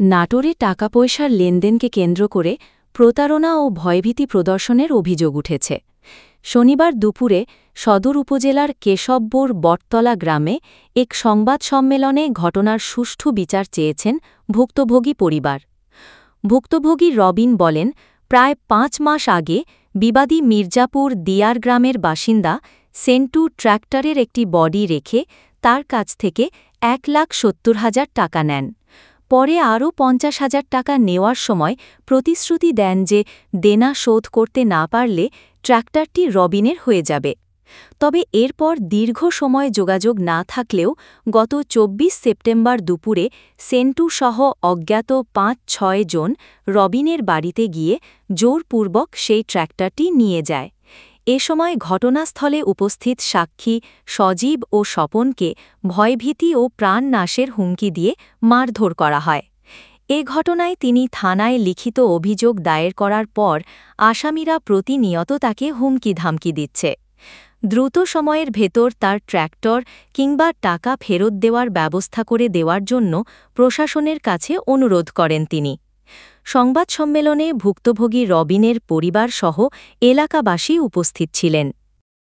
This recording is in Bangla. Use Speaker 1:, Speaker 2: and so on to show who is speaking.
Speaker 1: নাটোরে টাকা পয়সার লেনদেনকে কেন্দ্র করে প্রতারণা ও ভয়ভীতি প্রদর্শনের অভিযোগ উঠেছে। শনিবার দুপুরে সদর উপজেলার কেশবপুর বটতলা গ্রামে এক সংবাদ সম্মেলনে ঘটনার সুষ্ঠু বিচার চেয়েছেন ভুক্তভোগী পরিবার। ভুক্তভোগী রবিন বলেন, প্রায় ৫ মাস আগে বিবাদী মির্জাপুর দিয়ার গ্রামের বাসিন্দা সেন্টু ট্র্যাক্টরের একটি বডি রেখে তার কাছ থেকে ১,৭০,০০০ টাকা নেন। পরে আরও ৫০,০০০ টাকা নেওয়ার সময় প্রতিশ্রুতি দেন যে দেনা শোধ করতে না পারলে ট্র্যাক্টরটি রবিনের হয়ে যাবে। তবে এরপর দীর্ঘ সময় যোগাযোগ না থাকলেও গত ২৪ সেপ্টেম্বর দুপুরে সেন্টু সহ অজ্ঞাত ৫-৬ জন রবিনের বাড়িতে গিয়ে জোরপূর্বক সেই ট্র্যাক্টরটি নিয়ে যায়। এ সময় ঘটনাস্থলে উপস্থিত সাক্ষী সজীব ও স্বপনকে ভয়ভীতি ও প্রাণনাশের হুমকি দিয়ে মারধর করা হয়। এ ঘটনায় তিনি থানায় লিখিত অভিযোগ দায়ের করার পর আসামিরা প্রতিনিয়ত তাকে হুমকি-ধামকি দিচ্ছে। দ্রুত সময়ের ভেতর তার ট্র্যাক্টর কিংবা টাকা ফেরত দেওয়ার ব্যবস্থা করে দেওয়ার জন্য প্রশাসনের কাছে অনুরোধ করেন তিনি। সংবাদ সম্মেলনে ভুক্তভোগী রবিনের পরিবারসহ এলাকাবাসী উপস্থিত ছিলেন।